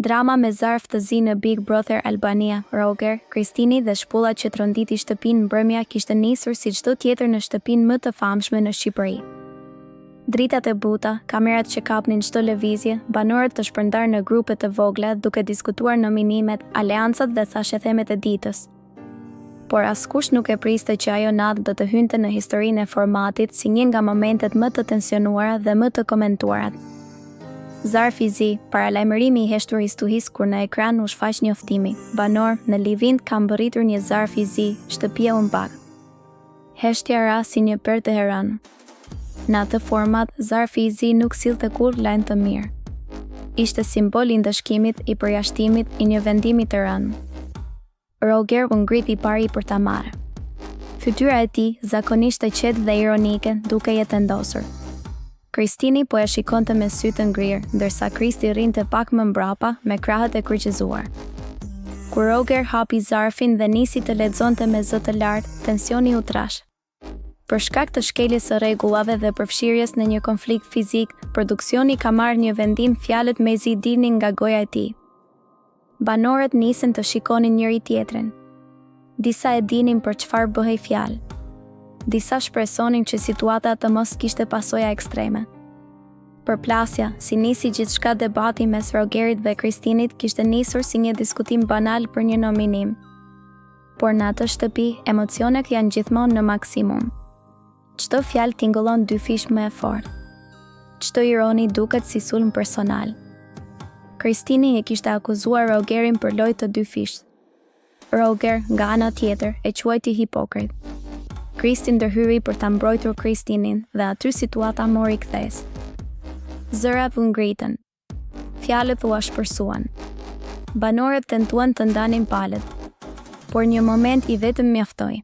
Drama me zarf të zi në Big Brother Albania, Roger, Kristini dhe shpullat që tronditi shtëpinë mbrëmja kishte nisur si çdo tjetër në shtëpinë më të famshme në Shqipëri. Dritat e buta, kamerat që kapnin çdo lëvizje, banorët të shpërndar në grupe të vogla duke diskutuar nominimet, aleancat dhe thashethemet e ditës. Por askush nuk e priste që ajo natë do të hynte në historinë e formatit si një nga momentet më të tensionuara dhe më të komentuarat. Zarfi zi, paralajmërimi i heshtur i stuhis kur në ekran u shfaq njoftimi. Banor, në Livind kam bërritur një zarfi zi, shtëpia u mbak. Heshtja ra si një per të heranë. Në atë format, zarfi i zi nuk sillte kur lajm të mirë. Ishte simbol i ndëshkimit, i përjashtimit, i një vendimi të rënë. Roger u ngrit i pari për ta marrë. Fytyra e tij zakonisht e qetë dhe ironike, duke jetë ndosur. Kristini po e shikonte me sy të ngrirë, ndërsa Kristi rrinte pak më mbrapa me krahët e kryqëzuar. Kur Roger hapi zarfin dhe nisi të lexonte me zë të lartë, tensioni u trash. Për shkak të shkeljes së rregullave dhe përfshirjes në një konflikt fizik, produksioni ka marrë një vendim, fjalët mezi dilnin nga goja e tij. Banorët nisën të shikonin njëri tjetrin. Disa e dinin për çfarë bëhej fjalë. Disa shpresonin që situata të mos kishte pasoja ekstreme. Përplasja, si nisi gjithçka debati mes Rogerit dhe Kristinit, kishte nisur si një diskutim banal për një nominim. Por në atë shtëpi, emocionet janë gjithmonë në maksimum. Çdo fjalë tingëllon dy fish më e fortë. Çdo ironi duket si sulm personal. Kristini e kishte akuzuar Rogerin për lojë të dy fish. Roger, nga ana tjetër, e quajti hipokrit. Kristi ndërhyri për ta mbrojtur Kristinin dhe aty situata mori kthes. Zërat u ngritën. Fjalët u ashpërsuan. Banorët tentuan të ndanin palët, por një moment i vetëm mjaftoi.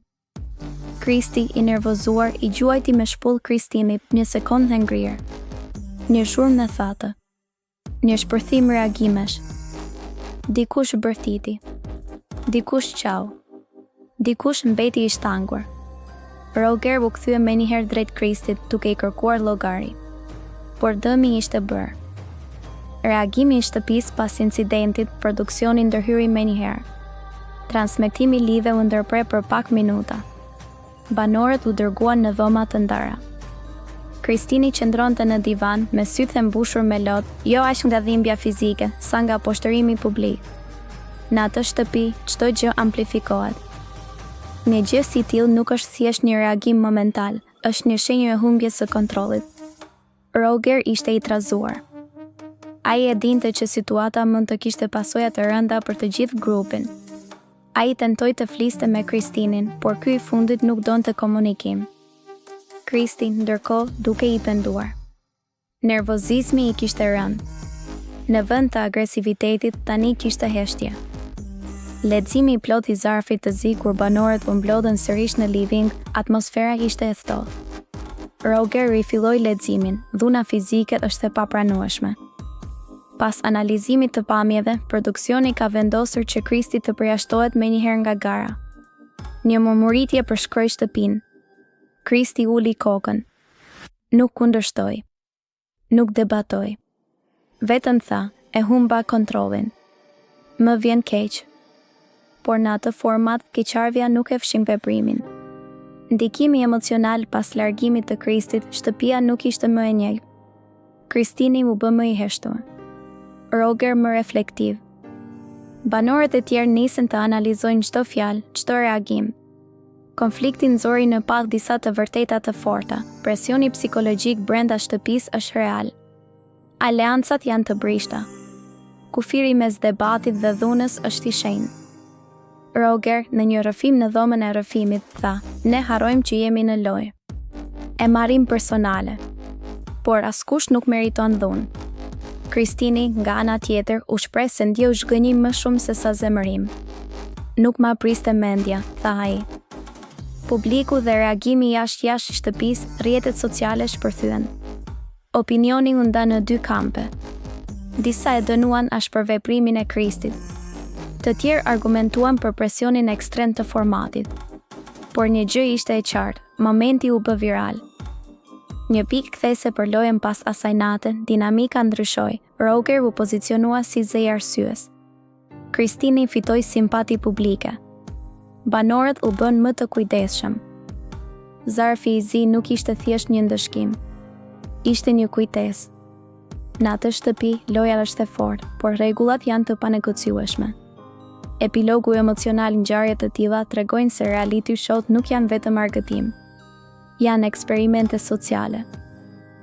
Kristi, i nervozuar, i gjuajti me shpull Kristinit, një sekondë dhe ngrirë. Një shurmë në thatë. Një shpërthim reagimesh. Dikush bërthiti. Dikush qau. Dikush mbeti i shtangur. Roger u kthye menjëherë drejt Kristit duke i kërkuar llogari. Por dëmi ishte bërë. Reagimi i shtëpisë pas incidentit, produksioni ndërhyri menjëherë. Transmetimi live u ndërprer për pak minuta. Banorët u dërguan në dhoma të ndara. Kristini qëndronte në divan me sytë e mbushur me lot, jo aq nga dhimbja fizike, sa nga poshtërimi publik. Në atë shtëpi, çdo gjë amplifikohet. Një gjë si tillë nuk është thjesht një reagim momental, është një shenjë e humbjes së kontrollit. Roger ishte i trazuar. Ai e dinte që situata mund të kishte pasoja të rënda për të gjithë grupin. Ai tentoi të fliste me Kristinin, por ky i fundit nuk donte komunikim. Kristi, ndërkohë, duke i penduar. Nervozizmi i kishte rënë. Në vend të agresivitetit, tani kishte heshtje. Leximi i plot i zarfit të zi kur banorët u mblodhen sërish në living, atmosfera ishte e thellë. Roger rifilloi leximin, dhuna fizike është e papranueshme. Pas analizimit të pamjeve, produksioni ka vendosur që Kristi të përjashtohet menjëherë nga gara. Një murmuritje përshkroi shtëpinë. Kristi uli kokën. Nuk kundërshtoi. Nuk debatoi. Vetëm tha, e humba kontrollin. Më vjen keq. Por në atë format, keqardhja nuk e fshin veprimin. Ndikimi emocional pas largimit të Kristit, shtëpia nuk ishte më e njëjtë. Kristini u bë më i heshtur. Roger më reflektiv. Banorët e tjerë nisën të analizojnë çdo fjalë, çdo reagim. Konflikti nxori në palë disa të vërteta të forta. Presioni psikologjik brenda shtëpisë është real. Aleancat janë të brishta. Kufiri mes debatit dhe dhunës është i shenjtë. Roger, në një rrëfim në dhomën e rrëfimit, tha, ne harrojmë që jemi në lojë. E marrim personale. Por askush nuk meriton dhunë. Kristini, nga ana tjetër, u shpreh se ndjeu zhgënjim më shumë se sa zemërim. Nuk ma priste mendja, tha ai. Publiku dhe reagimi jashtë shtëpisë, rrjetet sociale shpërthyen. Opinioni u nda në dy kampe. Disa e dënuan as për veprimin e Kristit. Të tjerë argumentuan për presionin ekstrem të formatit. Por një gjë ishte e qartë, momenti u bë viral. Një pikë kthese për lojën pas asaj nate, dinamika ndryshoi. Roger u pozicionua si zë i arsyes. Kristini fitoi simpati publike. Banorët u bën më të kujdesshëm. Zarfi i zi nuk ishte thjesht një ndëshkim. Ishte një kujtesë. Në atë shtëpi, loja është e fortë, por rregullat janë të panegociueshme. Epilogu emocional në ngjarje të tilla tregojnë se reality show nuk janë vetëm argëtim. Janë eksperimente sociale.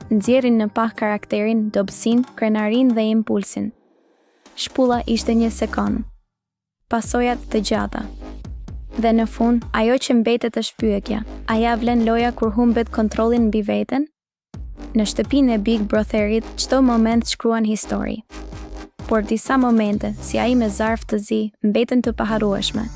Nxjerrin në pah karakterin, dobësinë, krenarin dhe impulsin. Shpulla ishte një sekond. Pasojat të gjata. Dhe në fund, ajo që mbetet është pyetja, a ja vlen loja kur humbet kontrollin mbi veten? Në shtëpinë e Big Brotherit, çdo moment shkruan histori. Por disa momente, si ai me zarf të zi, mbeten të paharrueshme.